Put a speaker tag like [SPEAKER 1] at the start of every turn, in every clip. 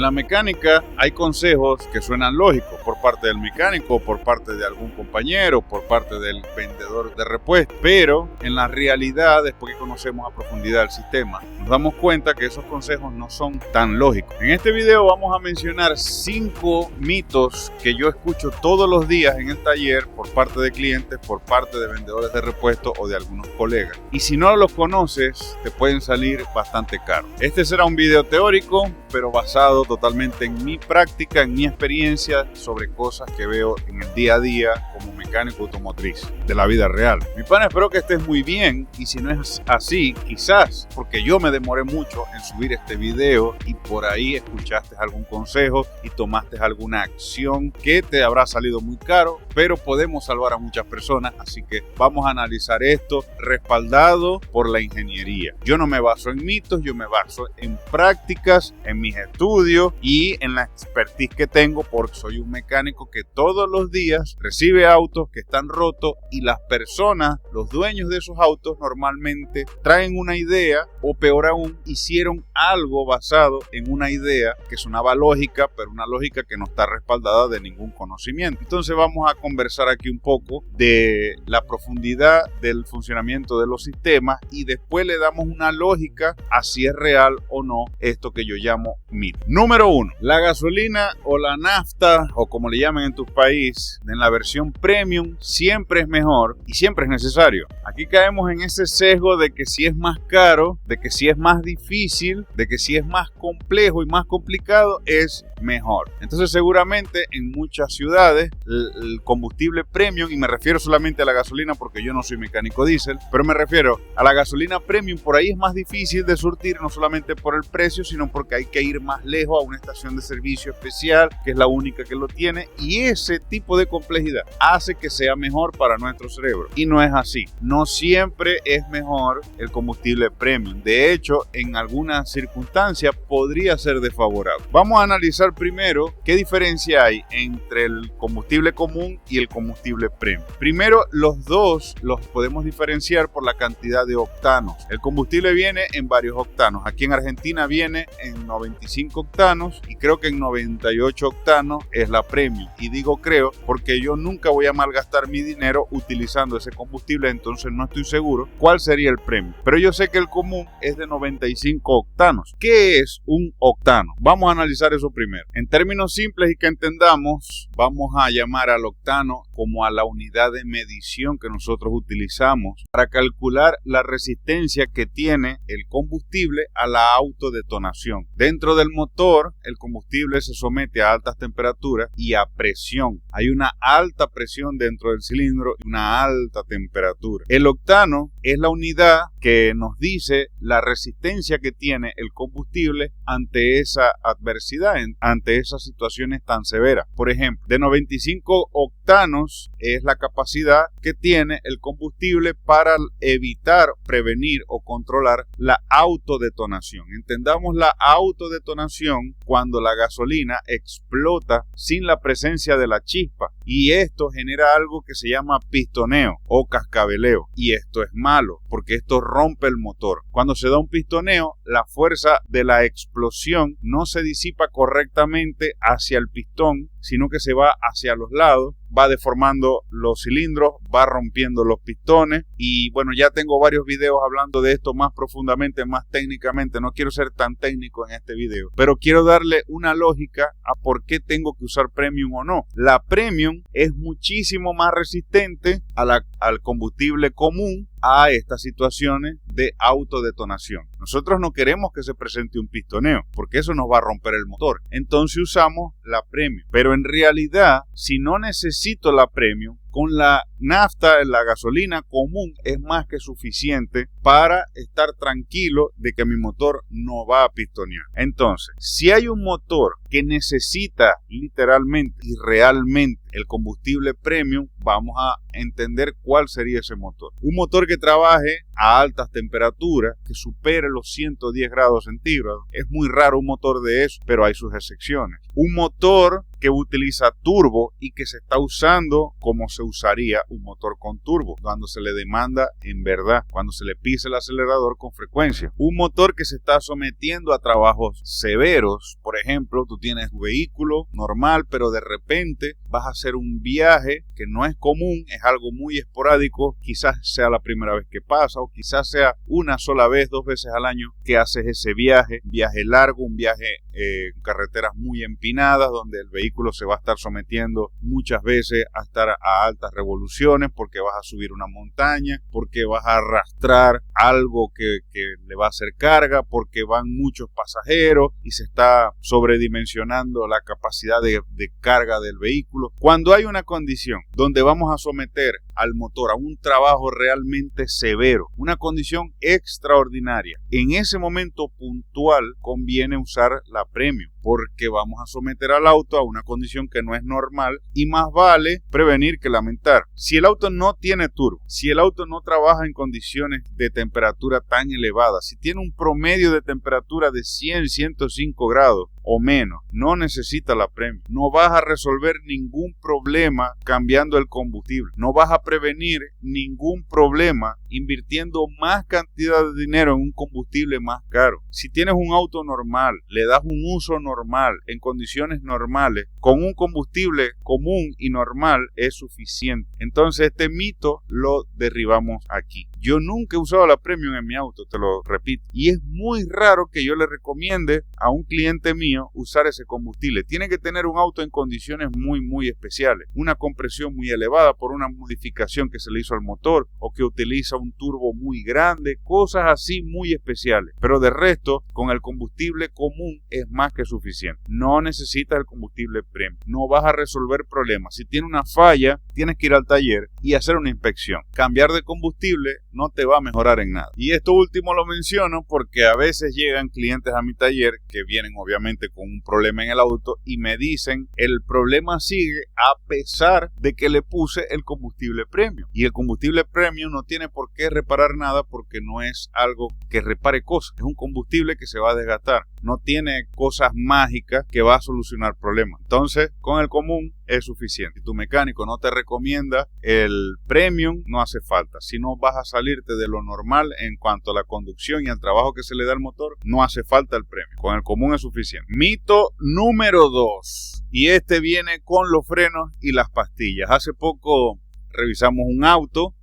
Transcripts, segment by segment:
[SPEAKER 1] la mecánica hay consejos que suenan lógicos por parte del mecánico, por parte de algún compañero, por parte del vendedor de repuestos, pero en la realidad, después que conocemos a profundidad el sistema, nos damos cuenta que esos consejos no son tan lógicos. En este video vamos a mencionar 5 mitos que yo escucho todos los días en el taller por parte de clientes, por parte de vendedores de repuestos o de algunos colegas. Y si no los conoces, te pueden salir bastante caros. Este será un video teórico, pero basado totalmente en mi práctica, en mi experiencia sobre cosas que veo en el día a día como mecánico automotriz de la vida real. Mi pana, espero que estés muy bien, y si no es así, quizás porque yo me demoré mucho en subir este video y por ahí escuchaste algún consejo y tomaste alguna acción que te habrá salido muy caro, pero podemos salvar a muchas personas, así que vamos a analizar esto respaldado por la ingeniería. Yo no me baso en mitos, yo me baso en prácticas, en mis estudios y en la expertise que tengo, porque soy un mecánico que todos los días recibe autos que están rotos, y las personas, los dueños de esos autos, normalmente traen una idea, o peor aún, hicieron algo basado en una idea que sonaba lógica, pero una lógica que no está respaldada de ningún conocimiento. Entonces vamos a conversar aquí un poco de la profundidad del funcionamiento de los sistemas, y después le damos una lógica a si es real o no esto que yo llamo mito. Número 1. La gasolina o la nafta, o como le llaman en tu país, en la versión premium, siempre es mejor y siempre es necesario. Aquí caemos en ese sesgo de que si es más caro, de que si es más difícil, de que si es más complejo y más complicado, es mejor. Entonces seguramente en muchas ciudades el combustible premium, y me refiero solamente a la gasolina porque yo no soy mecánico diésel, pero me refiero a la gasolina premium, por ahí es más difícil de surtir, no solamente por el precio, sino porque hay que ir más lejos a una estación de servicio especial, que es la única que lo tiene, y ese tipo de complejidad hace que sea mejor para nuestro cerebro, y no es así. No siempre es mejor el combustible premium. De hecho, en algunas circunstancias podría ser desfavorable. Vamos a analizar primero qué diferencia hay entre el combustible común y el combustible premium. Primero, los dos los podemos diferenciar por la cantidad de octanos. El combustible viene en varios octanos. Aquí en Argentina viene en 95 octanos, y creo que en 98 octanos es la premium. Y digo creo porque yo nunca voy a malgastar mi dinero utilizando ese combustible, entonces no estoy seguro cuál sería el premium. Pero yo sé que el común es de 95 octanos. ¿Qué es un octano? Vamos a analizar eso primero. En términos simples y que entendamos, vamos a llamar al octano como a la unidad de medición que nosotros utilizamos para calcular la resistencia que tiene el combustible a la autodetonación. Dentro del motor, el combustible se somete a altas temperaturas y a presión. Hay una alta presión dentro del cilindro y una alta temperatura. El octano es la unidad que nos dice la resistencia que tiene el combustible ante esa adversidad, ante esas situaciones tan severas. Por ejemplo, de 95 octanos es la capacidad que tiene el combustible para evitar, prevenir o controlar la autodetonación. Entendamos la autodetonación cuando la gasolina explota sin la presencia de la chispa, y esto genera algo que se llama pistoneo o cascabeleo, y esto es malo porque esto rompe el motor. Cuando se da un pistoneo, la fuerza de la explosión no se disipa correctamente hacia el pistón, sino que se va hacia los lados, va deformando los cilindros, va rompiendo los pistones. Y bueno, ya tengo varios videos hablando de esto más profundamente, más técnicamente. No quiero ser tan técnico en este video, pero quiero darle una lógica a por qué tengo que usar premium o no. La premium es muchísimo más resistente al combustible común a estas situaciones de autodetonación. Nosotros no queremos que se presente un pistoneo porque eso nos va a romper el motor. Entonces usamos la premium. Pero en realidad, si no necesito la premium, con la nafta, la gasolina común es más que suficiente para estar tranquilo de que mi motor no va a pistonear. Entonces, si hay un motor que necesita literalmente y realmente el combustible premium, vamos a entender cuál sería ese motor. Un motor que trabaje a altas temperaturas, que supere los 110 grados centígrados. Es muy raro un motor de eso, pero hay sus excepciones. Un motor que utiliza turbo y que se está usando como se usaría un motor con turbo, cuando se le demanda en verdad, cuando se le pisa el acelerador con frecuencia. Un motor que se está sometiendo a trabajos severos, por ejemplo, tú tienes tu vehículo normal, pero de repente vas a hacer un viaje que no es común, es algo muy esporádico, quizás sea la primera vez que pasa o quizás sea una sola vez, 2 veces al año que haces ese viaje largo, un viaje en carreteras muy empinadas donde el vehículo se va a estar sometiendo muchas veces a estar a altas revoluciones porque vas a subir una montaña, porque vas a arrastrar algo que le va a hacer carga, porque van muchos pasajeros y se está sobredimensionando la capacidad de carga del vehículo. Cuando hay una condición donde vamos a someter al motor a un trabajo realmente severo, una condición extraordinaria, en ese momento puntual conviene usar la Premium, porque vamos a someter al auto a una condición que no es normal y más vale prevenir que lamentar. Si el auto no tiene turbo, si el auto no trabaja en condiciones de temperatura tan elevadas, si tiene un promedio de temperatura de 100, 105 grados o menos, no necesita la Premium. No vas a resolver ningún problema cambiando el combustible. No vas a prevenir ningún problema invirtiendo más cantidad de dinero en un combustible más caro. Si tienes un auto normal, le das un uso normal, en condiciones normales, con un combustible común y normal es suficiente. Entonces este mito lo derribamos aquí. Yo nunca he usado la Premium en mi auto, te lo repito. Y es muy raro que yo le recomiende a un cliente mío usar ese combustible. Tiene que tener un auto en condiciones muy especiales. Una compresión muy elevada por una modificación que se le hizo al motor o que utiliza un turbo muy grande. Cosas así muy especiales. Pero de resto, con el combustible común es más que suficiente. No necesitas el combustible Premium. No vas a resolver problemas. Si tiene una falla, tienes que ir al taller y hacer una inspección. Cambiar de combustible no te va a mejorar en nada. Y esto último lo menciono porque a veces llegan clientes a mi taller que vienen obviamente con un problema en el auto y me dicen el problema sigue a pesar de que le puse el combustible Premium. Y el combustible Premium no tiene por qué reparar nada porque no es algo que repare cosas. Es un combustible que se va a desgastar. No tiene cosas mágicas que va a solucionar problemas. Entonces, con el común es suficiente. Si tu mecánico no te recomienda el Premium, no hace falta. Si no vas a salirte de lo normal en cuanto a la conducción y al trabajo que se le da al motor, no hace falta el Premium. Con el común es suficiente. Mito número 2. Y este viene con los frenos y las pastillas. Hace poco revisamos un auto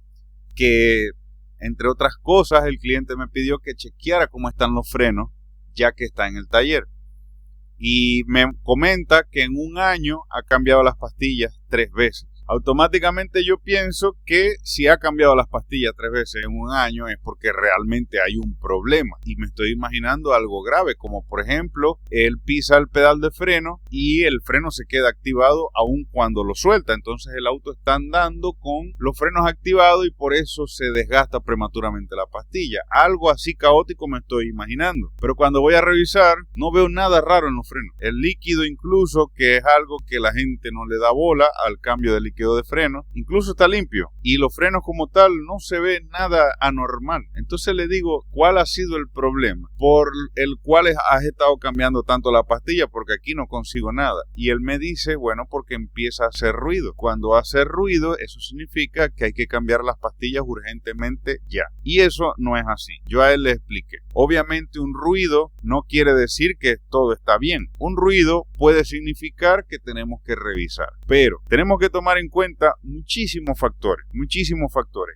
[SPEAKER 1] que, entre otras cosas, el cliente me pidió que chequeara cómo están los frenos, ya que está en el taller. Y me comenta que en un año ha cambiado las pastillas 3 veces. Automáticamente yo pienso que si ha cambiado las pastillas 3 veces en un año es porque realmente hay un problema. Y me estoy imaginando algo grave, como por ejemplo, él pisa el pedal de freno y el freno se queda activado aun cuando lo suelta. Entonces el auto está andando con los frenos activados y por eso se desgasta prematuramente la pastilla. Algo así caótico me estoy imaginando. Pero cuando voy a revisar, no veo nada raro en los frenos. El líquido incluso, que es algo que la gente no le da bola al cambio de líquido de freno, incluso está limpio y los frenos como tal no se ve nada anormal. Entonces le digo, ¿cuál ha sido el problema por el cual has estado cambiando tanto la pastilla? Porque aquí no consigo nada. Y él me dice, bueno, porque empieza a hacer ruido. Cuando hace ruido, eso significa que hay que cambiar las pastillas urgentemente ya. Y eso no es así. Yo a él le expliqué. Obviamente un ruido no quiere decir que todo está bien. Un ruido puede significar que tenemos que revisar. Pero tenemos que tomar en cuenta muchísimos factores.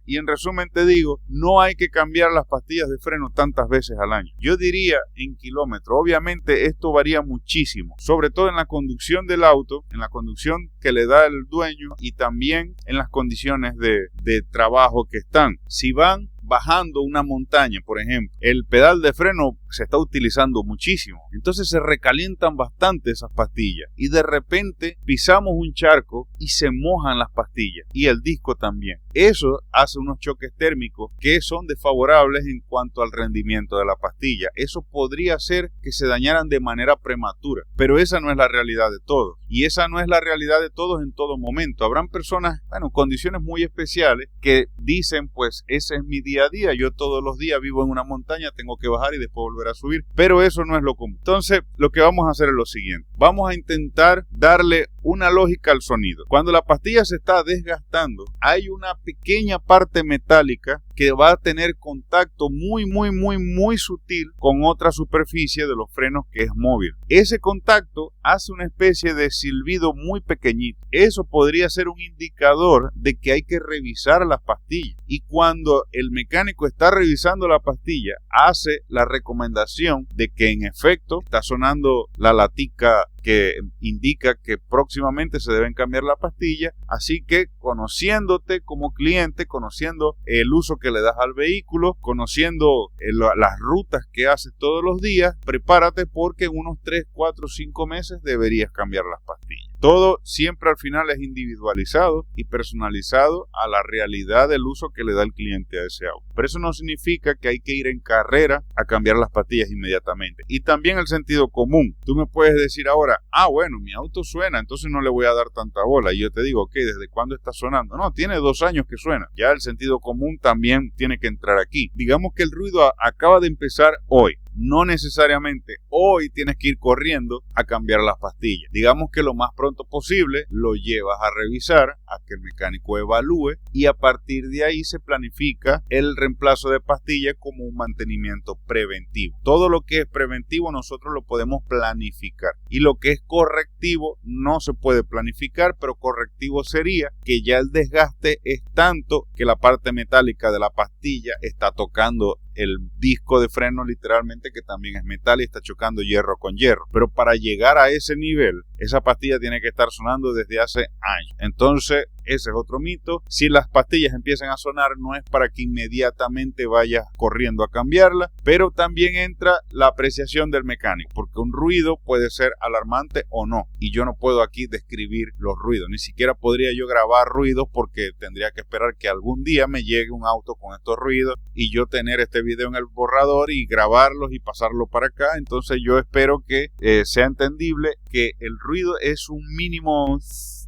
[SPEAKER 1] Y en resumen te digo, no hay que cambiar las pastillas de freno tantas veces al año. Yo diría en kilómetros. Obviamente esto varía muchísimo, sobre todo en la conducción del auto, en la conducción que le da el dueño y también en las condiciones de trabajo que están. Si van bajando una montaña, por ejemplo, el pedal de freno se está utilizando muchísimo, entonces se recalientan bastante esas pastillas y de repente pisamos un charco y se mojan las pastillas y el disco también. Eso hace unos choques térmicos que son desfavorables en cuanto al rendimiento de la pastilla. Eso podría hacer que se dañaran de manera prematura, pero esa no es la realidad de todos y esa no es la realidad de todos en todo momento. Habrán personas, condiciones muy especiales que dicen, pues ese es mi día a día, yo todos los días vivo en una montaña, tengo que bajar y después volver a subir, pero eso no es lo común. Entonces lo que vamos a hacer es lo siguiente: vamos a intentar darle una lógica al sonido. Cuando la pastilla se está desgastando, hay una pequeña parte metálica que va a tener contacto muy sutil con otra superficie de los frenos que es móvil. Ese contacto hace una especie de silbido muy pequeñito. Eso podría ser un indicador de que hay que revisar las pastillas. Y cuando el mecánico está revisando la pastilla, hace la recomendación de que en efecto está sonando la latica que indica que próximamente se deben cambiar la pastilla. Así que conociéndote como cliente, conociendo el uso que le das al vehículo, conociendo las rutas que haces todos los días, prepárate porque en unos 3, 4, 5 meses deberías cambiar las pastillas. Todo siempre al final es individualizado y personalizado a la realidad del uso que le da el cliente a ese auto. Pero eso no significa que hay que ir en carrera a cambiar las pastillas inmediatamente. Y también el sentido común. Tú me puedes decir ahora, bueno, mi auto suena, entonces no le voy a dar tanta bola. Y yo te digo, ¿desde cuándo está sonando? No, tiene 2 años que suena. Ya el sentido común también tiene que entrar aquí. Digamos que el ruido acaba de empezar hoy. No necesariamente hoy tienes que ir corriendo a cambiar las pastillas. Digamos que lo más pronto posible lo llevas a revisar, a que el mecánico evalúe y a partir de ahí se planifica el reemplazo de pastillas como un mantenimiento preventivo. Todo lo que es preventivo nosotros lo podemos planificar y lo que es correctivo no se puede planificar, pero correctivo sería que ya el desgaste es tanto que la parte metálica de la pastilla está tocando el disco de freno literalmente, que también es metal y está chocando hierro con hierro. Pero para llegar a ese nivel, esa pastilla tiene que estar sonando desde hace años. Entonces, ese es otro mito. Si las pastillas empiezan a sonar, no es para que inmediatamente vayas corriendo a cambiarla, pero también entra la apreciación del mecánico, porque un ruido puede ser alarmante o no, y yo no puedo aquí describir los ruidos, ni siquiera podría yo grabar ruidos porque tendría que esperar que algún día me llegue un auto con estos ruidos y yo tener este video en el borrador y grabarlos y pasarlo para acá. Entonces yo espero que sea entendible que el ruido es un mínimo,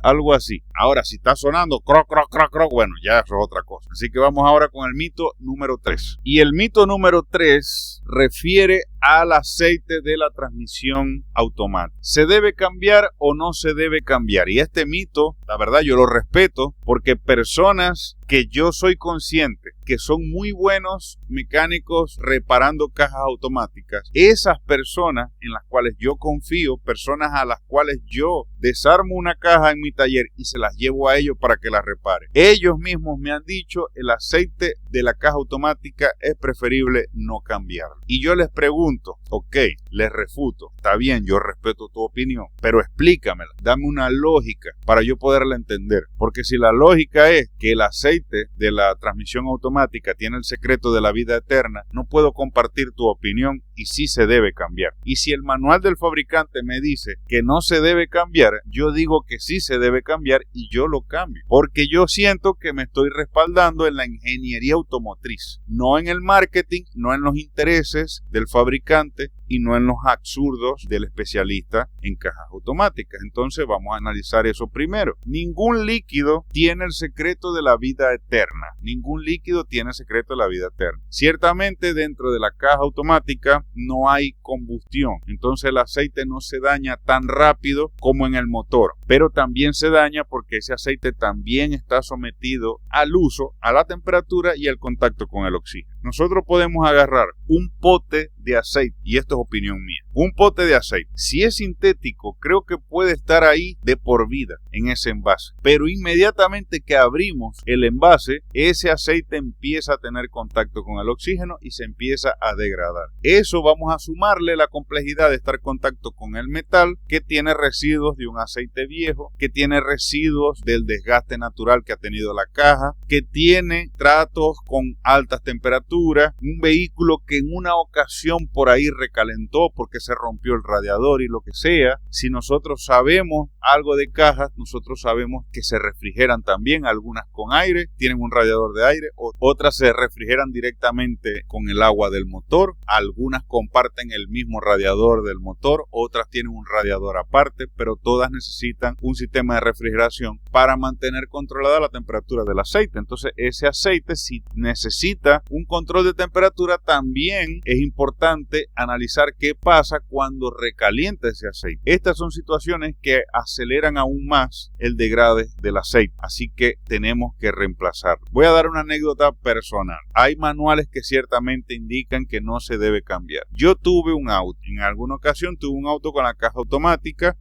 [SPEAKER 1] algo así. Ahora, si está sonando croc, croc, croc, croc, bueno, ya eso es otra cosa. Así que vamos ahora con el mito número 3. Y el mito número 3 refiere al aceite de la transmisión automática. ¿Se debe cambiar o no se debe cambiar? Y este mito, la verdad, yo lo respeto porque personas que yo soy consciente que son muy buenos mecánicos reparando cajas automáticas, esas personas en las cuales yo confío, personas a las cuales yo desarmo una caja en mi taller y se las llevo a ellos para que las reparen, ellos mismos me han dicho el aceite de la caja automática es preferible no cambiarlo. Y yo les pregunto, ok, les refuto, está bien, yo respeto tu opinión, pero explícamela, dame una lógica para yo poderla entender, porque si la lógica es que el aceite de la transmisión automática tiene el secreto de la vida eterna, no puedo compartir tu opinión y sí se debe cambiar. Y si el manual del fabricante me dice que no se debe cambiar, yo digo que sí se debe cambiar y yo lo cambio, porque yo siento que me estoy respaldando en la ingeniería automotriz, no en el marketing, no en los intereses del fabricante y no en los absurdos del especialista en cajas automáticas. Entonces vamos a analizar eso primero. Ningún líquido tiene el secreto de la vida eterna. Ningún líquido tiene el secreto de la vida eterna. Ciertamente dentro de la caja automática no hay combustión, entonces el aceite no se daña tan rápido como en el motor, pero también se daña porque ese aceite también está sometido al uso, a la temperatura y al contacto con el oxígeno. Nosotros podemos agarrar un pote de aceite, y esto es opinión mía, un pote de aceite, si es sintético, creo que puede estar ahí de por vida en ese envase, pero inmediatamente que abrimos el envase, ese aceite empieza a tener contacto con el oxígeno y se empieza a degradar. Eso vamos a sumarle la complejidad de estar en contacto con el metal, que tiene residuos de un aceite viejo, que tiene residuos del desgaste natural que ha tenido la caja, que tiene tratos con altas temperaturas, un vehículo que en una ocasión por ahí recalentó porque se rompió el radiador y lo que sea. Si nosotros sabemos algo de cajas, nosotros sabemos que se refrigeran también, algunas con aire, tienen un radiador de aire, otras se refrigeran directamente con el agua del motor, algunas comparten el mismo radiador del motor, otras tienen un radiador aparte, pero todas necesitan un sistema de refrigeración para mantener controlada la temperatura del aceite. Entonces ese aceite, si necesita un control de temperatura, también es importante analizar qué pasa pasa cuando recalienta ese aceite. Estas son situaciones que aceleran aún más el degrade del aceite, así que tenemos que reemplazarlo. Voy a dar una anécdota personal. Hay manuales que ciertamente indican que no se debe cambiar. Yo tuve un auto, en alguna ocasión tuve un auto con la caja automática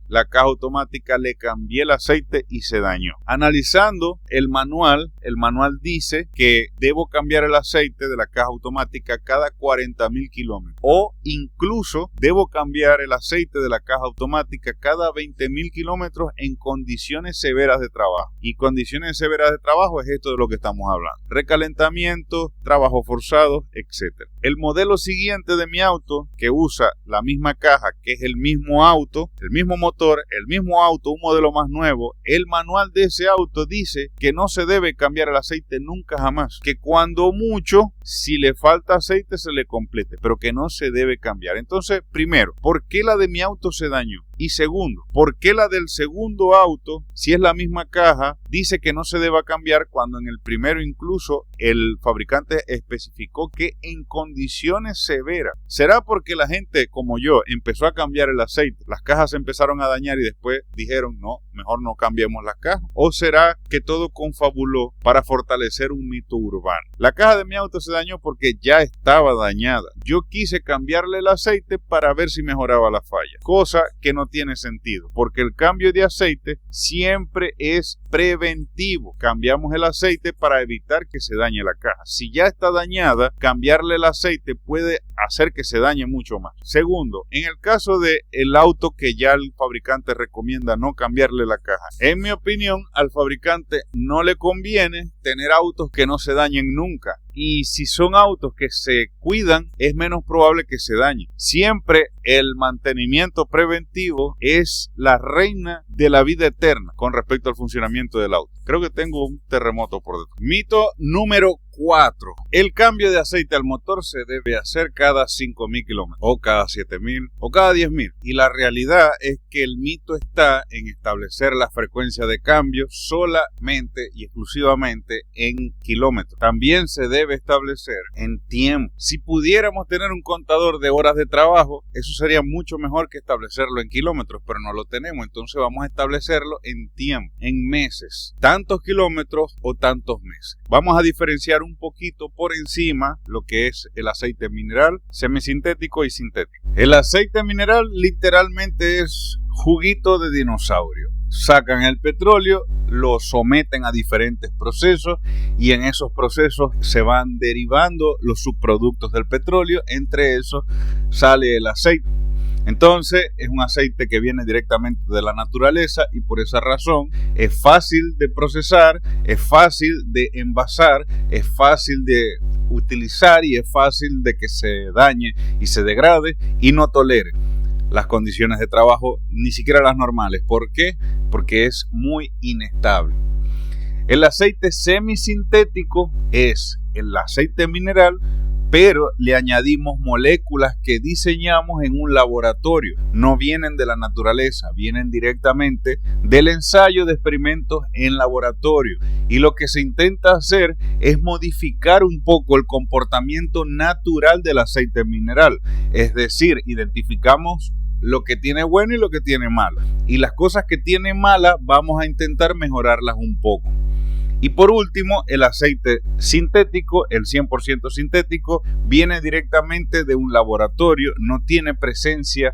[SPEAKER 1] le cambié el aceite y se dañó. Analizando el manual dice que debo cambiar el aceite de la caja automática cada 40.000 kilómetros, o incluso debo cambiar el aceite de la caja automática cada 20.000 kilómetros en condiciones severas de trabajo. Y condiciones severas de trabajo es esto de lo que estamos hablando: recalentamiento, trabajo forzado, etc. El modelo siguiente de mi auto, que usa la misma caja, que es el mismo auto, el mismo motor, el mismo auto, un modelo más nuevo, el manual de ese auto dice que no se debe cambiar el aceite nunca jamás, que cuando mucho, si le falta aceite se le complete, pero que no se debe cambiar. Entonces, primero, ¿por qué la de mi auto se dañó? Y segundo, ¿por qué la del segundo auto, si es la misma caja, dice que no se deba cambiar cuando en el primero incluso el fabricante especificó que en condiciones severas? ¿Será porque la gente como yo empezó a cambiar el aceite, las cajas se empezaron a dañar y después dijeron no, mejor no cambiemos las cajas? ¿O será que todo confabuló para fortalecer un mito urbano? La caja de mi auto se dañó porque ya estaba dañada. Yo quise cambiarle el aceite para ver si mejoraba la falla, cosa que no tiene sentido, porque el cambio de aceite siempre es preventivo. Cambiamos el aceite para evitar que se dañe la caja. Si ya está dañada, cambiarle el aceite puede hacer que se dañe mucho más. Segundo, en el caso de el auto que ya el fabricante recomienda no cambiarle la caja, en mi opinión, al fabricante no le conviene tener autos que no se dañen nunca. Y si son autos que se cuidan, es menos probable que se dañen. Siempre el mantenimiento preventivo es la reina de la vida eterna con respecto al funcionamiento del auto. Creo que tengo un terremoto por detrás. Mito número 4. El cambio de aceite al motor se debe hacer cada 5.000 kilómetros, o cada 7.000, o cada 10.000. Y la realidad es que el mito está en establecer la frecuencia de cambio solamente y exclusivamente en kilómetros. También se debe establecer en tiempo. Si pudiéramos tener un contador de horas de trabajo, eso sería mucho mejor que establecerlo en kilómetros, pero no lo tenemos. Entonces vamos a establecerlo en tiempo, en meses. Tantos kilómetros o tantos meses. Vamos a diferenciar un poquito por encima lo que es el aceite mineral, semisintético y sintético. El aceite mineral literalmente es juguito de dinosaurio. Sacan el petróleo, lo someten a diferentes procesos y en esos procesos se van derivando los subproductos del petróleo. Entre esos sale el aceite. Entonces es un aceite que viene directamente de la naturaleza y por esa razón es fácil de procesar, es fácil de envasar, es fácil de utilizar y es fácil de que se dañe y se degrade y no tolere las condiciones de trabajo, ni siquiera las normales. ¿Por qué? Porque es muy inestable. El aceite semisintético es el aceite mineral, pero le añadimos moléculas que diseñamos en un laboratorio. No vienen de la naturaleza, vienen directamente del ensayo de experimentos en laboratorio. Y lo que se intenta hacer es modificar un poco el comportamiento natural del aceite mineral. Es decir, identificamos lo que tiene bueno y lo que tiene malo. Y las cosas que tiene malas vamos a intentar mejorarlas un poco. Y por último, el aceite sintético, el 100% sintético, viene directamente de un laboratorio, no tiene presencia,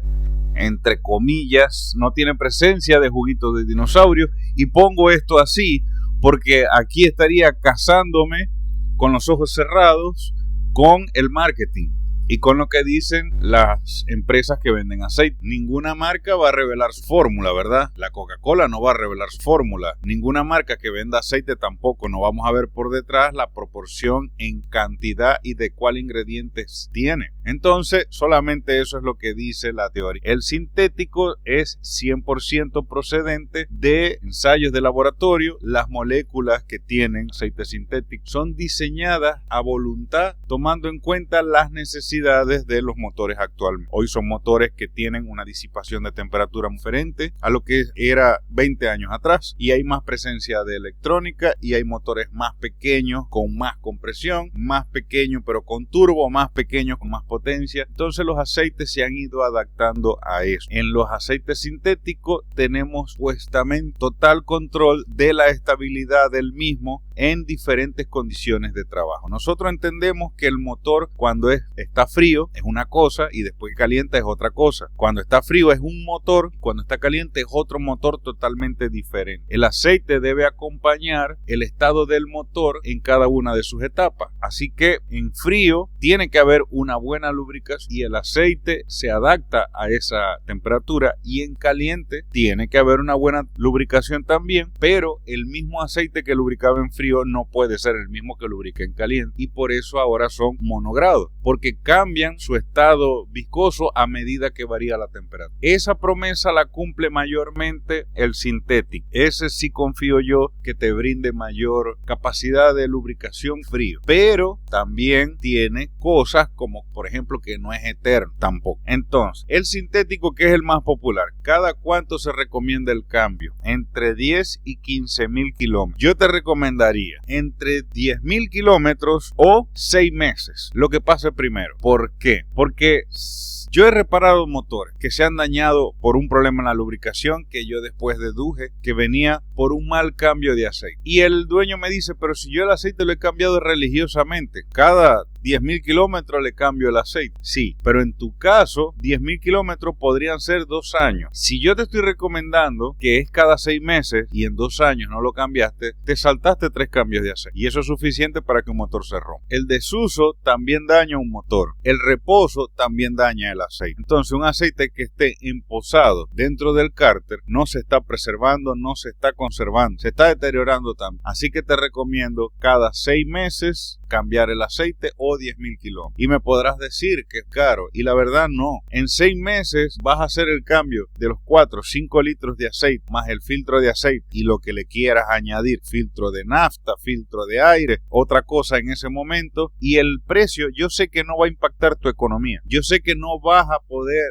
[SPEAKER 1] entre comillas, no tiene presencia de juguito de dinosaurio. Y pongo esto así porque aquí estaría casándome con los ojos cerrados con el marketing y con lo que dicen las empresas que venden aceite. Ninguna marca va a revelar su fórmula, ¿verdad? La Coca-Cola no va a revelar su fórmula. Ninguna marca que venda aceite tampoco. No vamos a ver por detrás la proporción en cantidad y de cuál ingredientes tiene. Entonces, solamente eso es lo que dice la teoría. El sintético es 100% procedente de ensayos de laboratorio. Las moléculas que tienen aceite sintético son diseñadas a voluntad, tomando en cuenta las necesidades capacidades de los motores actualmente. Hoy son motores que tienen una disipación de temperatura diferente a lo que era 20 años atrás, y hay más presencia de electrónica y hay motores más pequeños con más compresión, más pequeños pero con turbo, más pequeños con más potencia. Entonces los aceites se han ido adaptando a eso. En los aceites sintéticos tenemos supuestamente total control de la estabilidad del mismo en diferentes condiciones de trabajo. Nosotros entendemos que el motor cuando está frío es una cosa y después que calienta es otra cosa. Cuando está frío es un motor, cuando está caliente es otro motor totalmente diferente. El aceite debe acompañar el estado del motor en cada una de sus etapas. Así que en frío tiene que haber una buena lubricación y el aceite se adapta a esa temperatura, y en caliente tiene que haber una buena lubricación también, pero el mismo aceite que lubricaba en frío no puede ser el mismo que lubrica en caliente, y por eso ahora son monogrado, porque cambian su estado viscoso a medida que varía la temperatura. Esa promesa la cumple mayormente el sintético. Ese sí confío yo que te brinde mayor capacidad de lubricación frío, pero también tiene cosas como por ejemplo que no es eterno tampoco. Entonces el sintético, que es el más popular, ¿cada cuánto se recomienda el cambio? Entre 10 y 15.000 kilómetros. Yo te recomendaría entre 10.000 kilómetros o 6 meses, lo que pase primero. ¿Por qué? Porque yo he reparado motores que se han dañado por un problema en la lubricación que yo después deduje que venía por un mal cambio de aceite. Y el dueño me dice, pero si yo el aceite lo he cambiado religiosamente, cada 10.000 kilómetros le cambio el aceite. Sí, pero en tu caso, 10.000 kilómetros podrían ser 2 años. Si yo te estoy recomendando que es cada 6 meses y en 2 años no lo cambiaste, te saltaste 3 cambios de aceite. Y eso es suficiente para que un motor se rompa. El desuso también daña un motor. El reposo también daña el aceite. Entonces, un aceite que esté emposado dentro del cárter no se está preservando, no se está conservando, se está deteriorando también. Así que te recomiendo cada 6 meses cambiar el aceite o 10.000 kilómetros. Y me podrás decir que es caro, y la verdad no. En 6 meses vas a hacer el cambio de los 4 o 5 litros de aceite más el filtro de aceite y lo que le quieras añadir, filtro de nafta, filtro de aire, otra cosa en ese momento, y el precio yo sé que no va a impactar tu economía. Yo sé que no vas a poder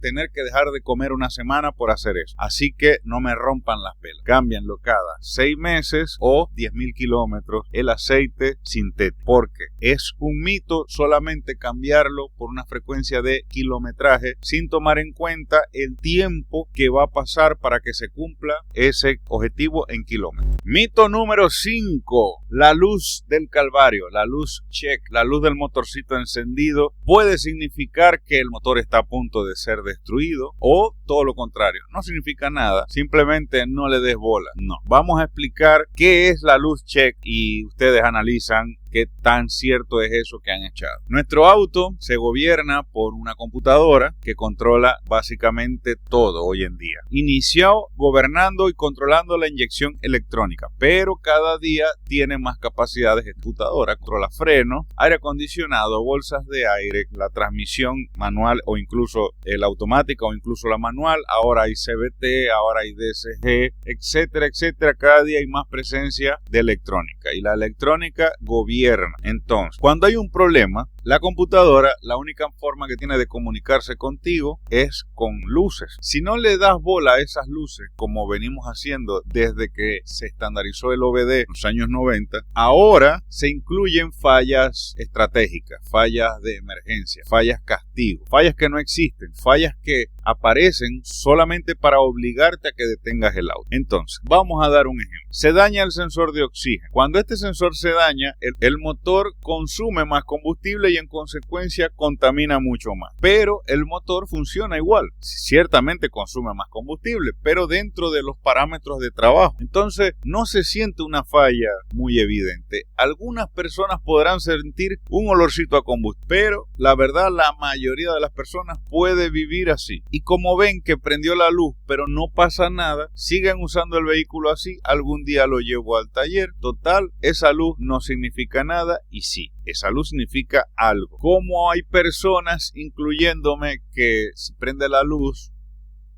[SPEAKER 1] tener que dejar de comer una semana por hacer eso. Así que no me rompan las pelas. Cámbianlo cada 6 meses o 10.000 kilómetros el aceite sintético, porque es un mito solamente cambiarlo por una frecuencia de kilometraje sin tomar en cuenta el tiempo que va a pasar para que se cumpla ese objetivo en kilómetros. Mito número 5, la luz del calvario, la luz check, la luz del motorcito encendido puede significar que el motor está a punto de ser destruido, o todo lo contrario, no significa nada, simplemente no le des bola. No, vamos a explicar qué es la luz check y ustedes analizan qué tan cierto es eso que han echado. Nuestro auto se gobierna por una computadora que controla básicamente todo hoy en día. Inició gobernando y controlando la inyección electrónica, pero cada día tiene más capacidades de computadora. Controla freno, aire acondicionado, bolsas de aire, la transmisión manual o incluso la automática o incluso la manual. Ahora hay CVT, ahora hay DSG, etcétera, etcétera. Cada día hay más presencia de electrónica y la electrónica gobierna. Entonces, cuando hay un problema, la computadora, la única forma que tiene de comunicarse contigo es con luces. Si no le das bola a esas luces, como venimos haciendo desde que se estandarizó el OBD en los años 90, ahora se incluyen fallas estratégicas, fallas de emergencia, fallas castigo, fallas que no existen, fallas que aparecen solamente para obligarte a que detengas el auto. Entonces, vamos a dar un ejemplo. Se daña el sensor de oxígeno. Cuando este sensor se daña, el motor consume más combustible y en consecuencia contamina mucho más. Pero el motor funciona igual. Ciertamente consume más combustible, pero dentro de los parámetros de trabajo. Entonces, no se siente una falla muy evidente. Algunas personas podrán sentir un olorcito a combustible, pero la verdad, la mayoría de las personas puede vivir así. Y como ven que prendió la luz, pero no pasa nada, sigan usando el vehículo así, algún día lo llevo al taller. Total, esa luz no significa nada, y sí, esa luz significa algo. Como hay personas, incluyéndome, que si prende la luz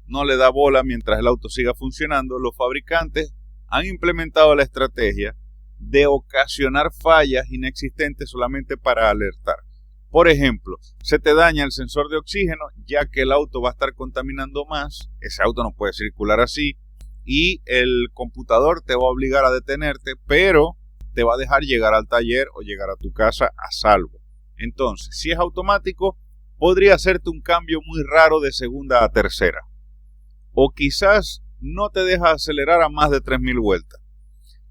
[SPEAKER 1] no le da bola mientras el auto siga funcionando, los fabricantes han implementado la estrategia de ocasionar fallas inexistentes solamente para alertar. Por ejemplo, se te daña el sensor de oxígeno, ya que el auto va a estar contaminando más, ese auto no puede circular así, y el computador te va a obligar a detenerte, pero te va a dejar llegar al taller o llegar a tu casa a salvo. Entonces, si es automático, podría hacerte un cambio muy raro de segunda a tercera. O quizás no te deja acelerar a más de 3000 vueltas.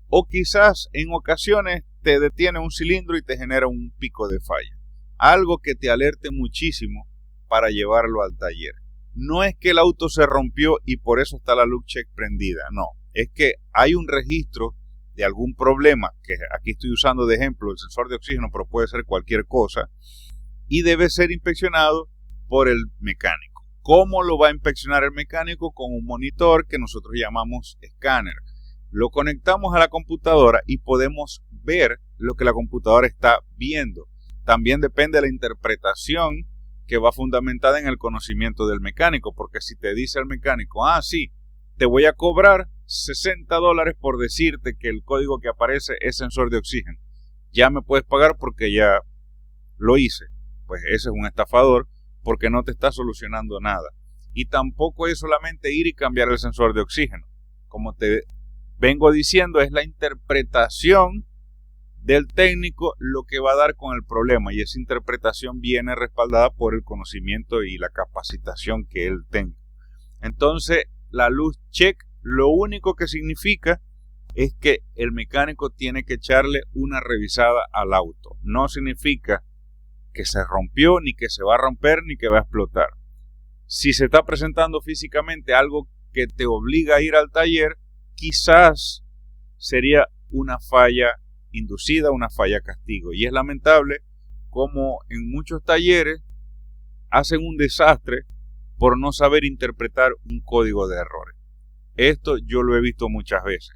[SPEAKER 1] O quizás en ocasiones te detiene un cilindro y te genera un pico de falla. Algo que te alerte muchísimo para llevarlo al taller. No es que el auto se rompió y por eso está la luz check prendida, no. Es que hay un registro de algún problema, que aquí estoy usando de ejemplo el sensor de oxígeno, pero puede ser cualquier cosa, y debe ser inspeccionado por el mecánico. ¿Cómo lo va a inspeccionar el mecánico? Con un monitor que nosotros llamamos escáner. Lo conectamos a la computadora y podemos ver lo que la computadora está viendo. También depende de la interpretación que va fundamentada en el conocimiento del mecánico, porque si te dice el mecánico, sí, te voy a cobrar $60 por decirte que el código que aparece es sensor de oxígeno, ya me puedes pagar porque ya lo hice, pues ese es un estafador porque no te está solucionando nada. Y tampoco es solamente ir y cambiar el sensor de oxígeno, como te vengo diciendo, es la interpretación del técnico lo que va a dar con el problema, y esa interpretación viene respaldada por el conocimiento y la capacitación que él tenga. Entonces, la luz check lo único que significa es que el mecánico tiene que echarle una revisada al auto. No significa que se rompió, ni que se va a romper, ni que va a explotar. Si se está presentando físicamente algo que te obliga a ir al taller, quizás sería una falla inducida, una falla castigo. Y es lamentable como en muchos talleres hacen un desastre por no saber interpretar un código de errores. Esto yo lo he visto muchas veces.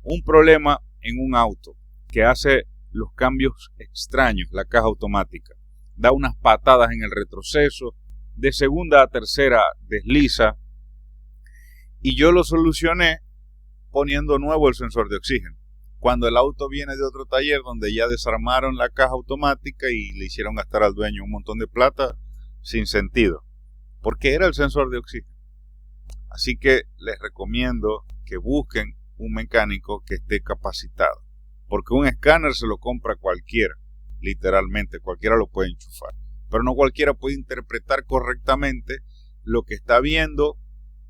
[SPEAKER 1] Un problema en un auto que hace los cambios extraños, la caja automática. Da unas patadas en el retroceso, de segunda a tercera desliza. Y yo lo solucioné poniendo nuevo el sensor de oxígeno. Cuando el auto viene de otro taller donde ya desarmaron la caja automática y le hicieron gastar al dueño un montón de plata sin sentido, porque era el sensor de oxígeno. Así que les recomiendo que busquen un mecánico que esté capacitado, porque un escáner se lo compra cualquiera, literalmente, cualquiera lo puede enchufar, pero no cualquiera puede interpretar correctamente lo que está viendo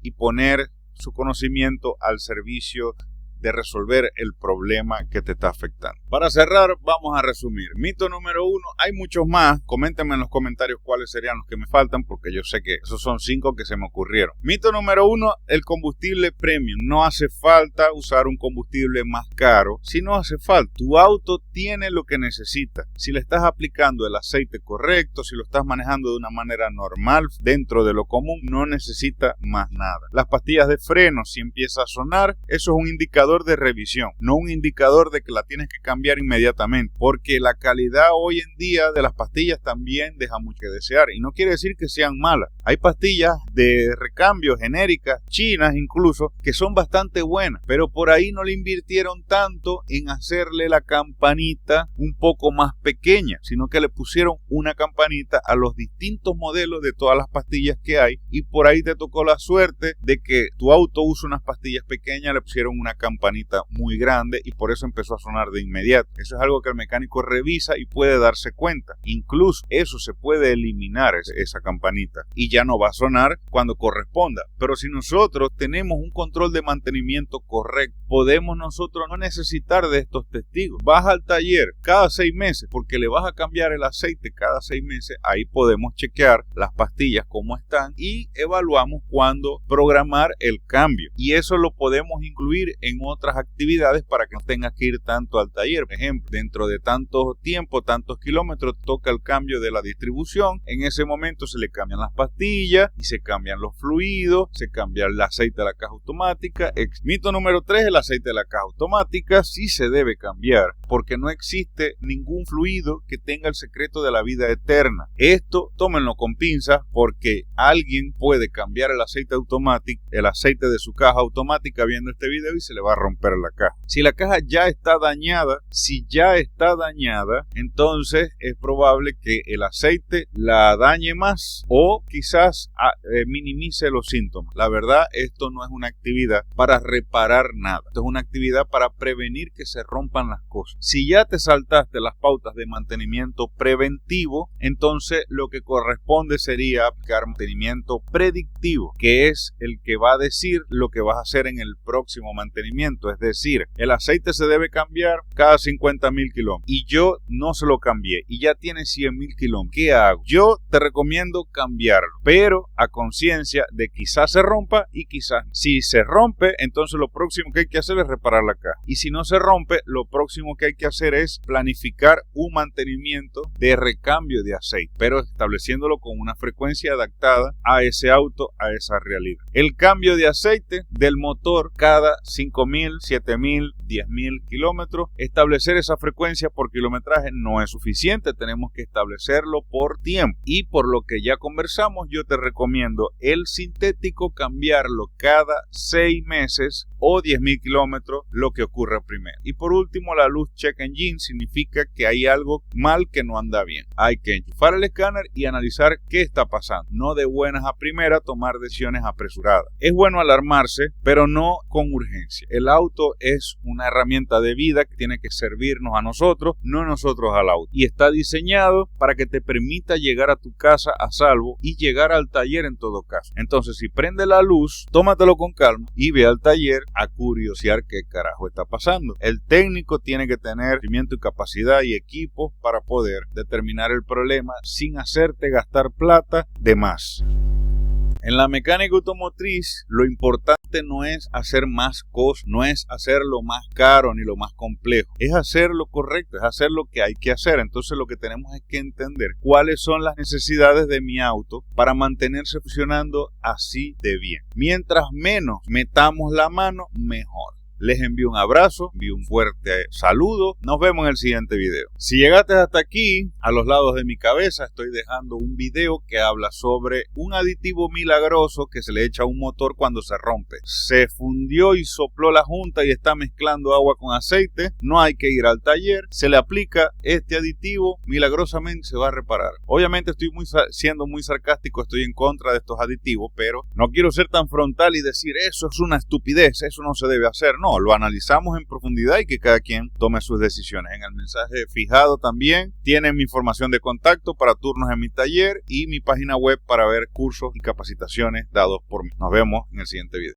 [SPEAKER 1] y poner su conocimiento al servicio de resolver el problema que te está afectando. Para cerrar, vamos a resumir. Mito número 1, hay muchos más. Coméntenme en los comentarios cuáles serían los que me faltan, porque yo sé que esos son 5 que se me ocurrieron. Mito número 1, el combustible premium. No hace falta usar un combustible más caro. Si no hace falta, tu auto tiene lo que necesita. Si le estás aplicando el aceite correcto, si lo estás manejando de una manera normal, dentro de lo común, no necesita más nada. Las pastillas de freno, si empieza a sonar, eso es un indicador de revisión, no un indicador de que la tienes que cambiar inmediatamente, porque la calidad hoy en día de las pastillas también deja mucho que desear, y no quiere decir que sean malas. Hay pastillas de recambio genéricas, chinas incluso, que son bastante buenas, pero por ahí no le invirtieron tanto en hacerle la campanita un poco más pequeña, sino que le pusieron una campanita a los distintos modelos de todas las pastillas que hay, y por ahí te tocó la suerte de que tu auto usa unas pastillas pequeñas, le pusieron una campanita muy grande y por eso empezó a sonar de inmediato. Eso es algo que el mecánico revisa y puede darse cuenta. Incluso eso se puede eliminar, esa campanita, y ya no va a sonar cuando corresponda. Pero si nosotros tenemos un control de mantenimiento correcto, podemos nosotros no necesitar de estos testigos. Vas al taller cada 6 meses porque le vas a cambiar el aceite cada 6 meses. Ahí podemos chequear las pastillas cómo están y evaluamos cuándo programar el cambio. Y eso lo podemos incluir en otras actividades para que no tengas que ir tanto al taller. Por ejemplo, dentro de tanto tiempo, tantos kilómetros, toca el cambio de la distribución. En ese momento se le cambian las pastillas y se cambian los fluidos, se cambia el aceite de la caja automática. Mito número 3, el aceite de la caja automática sí se debe cambiar porque no existe ningún fluido que tenga el secreto de la vida eterna. Esto tómenlo con pinzas porque alguien puede cambiar el aceite automático, el aceite de su caja automática viendo este video y se le va va a romper la caja. Si la caja ya está dañada, entonces es probable que el aceite la dañe más o quizás minimice los síntomas. La verdad, esto no es una actividad para reparar nada. Esto es una actividad para prevenir que se rompan las cosas. Si ya te saltaste las pautas de mantenimiento preventivo, entonces lo que corresponde sería aplicar mantenimiento predictivo, que es el que va a decir lo que vas a hacer en el próximo mantenimiento. Es decir, el aceite se debe cambiar cada 50.000 kilómetros y yo no se lo cambié y ya tiene 100.000 kilómetros. ¿Qué hago? Yo te recomiendo cambiarlo, pero a conciencia de quizás se rompa y quizás no. Si se rompe, entonces lo próximo que hay que hacer es reparar la caja. Y si no se rompe, lo próximo que hay que hacer es planificar un mantenimiento de recambio de aceite, pero estableciéndolo con una frecuencia adaptada a ese auto, a esa realidad. El cambio de aceite del motor cada 5.000, 7.000, 10.000 kilómetros. Establecer esa frecuencia por kilometraje no es suficiente, tenemos que establecerlo por tiempo. Y por lo que ya conversamos, yo te recomiendo el sintético cambiarlo cada 6 meses o 10.000 kilómetros, lo que ocurra primero. Y por último, la luz check engine significa que hay algo mal que no anda bien. Hay que enchufar el escáner y analizar qué está pasando. No de buenas a primera tomar decisiones apresuradas. Es bueno alarmarse, pero no con urgencia. El auto es una herramienta de vida que tiene que servirnos a nosotros, no nosotros al auto. Y está diseñado para que te permita llegar a tu casa a salvo y llegar al taller en todo caso. Entonces, si prende la luz, tómatelo con calma y ve al taller a curiosear qué carajo está pasando. El técnico tiene que tener conocimiento y capacidad y equipos para poder determinar el problema sin hacerte gastar plata de más. En la mecánica automotriz, lo importante no es hacer más cosas, no es hacer lo más caro ni lo más complejo, es hacer lo correcto, es hacer lo que hay que hacer. Entonces lo que tenemos es que entender cuáles son las necesidades de mi auto para mantenerse funcionando así de bien. Mientras menos metamos la mano, mejor. Les envío un abrazo, envío un fuerte saludo. Nos vemos en el siguiente video. Si llegaste hasta aquí, a los lados de mi cabeza estoy dejando un video que habla sobre un aditivo milagroso que se le echa a un motor cuando se rompe. Se fundió y sopló la junta y está mezclando agua con aceite. No hay que ir al taller. Se le aplica este aditivo, milagrosamente se va a reparar. Obviamente estoy siendo muy sarcástico, estoy en contra de estos aditivos, pero no quiero ser tan frontal y decir eso es una estupidez, eso no se debe hacer. No, lo analizamos en profundidad y que cada quien tome sus decisiones. En el mensaje fijado también tienen mi información de contacto para turnos en mi taller y mi página web para ver cursos y capacitaciones dados por mí. Nos vemos en el siguiente video.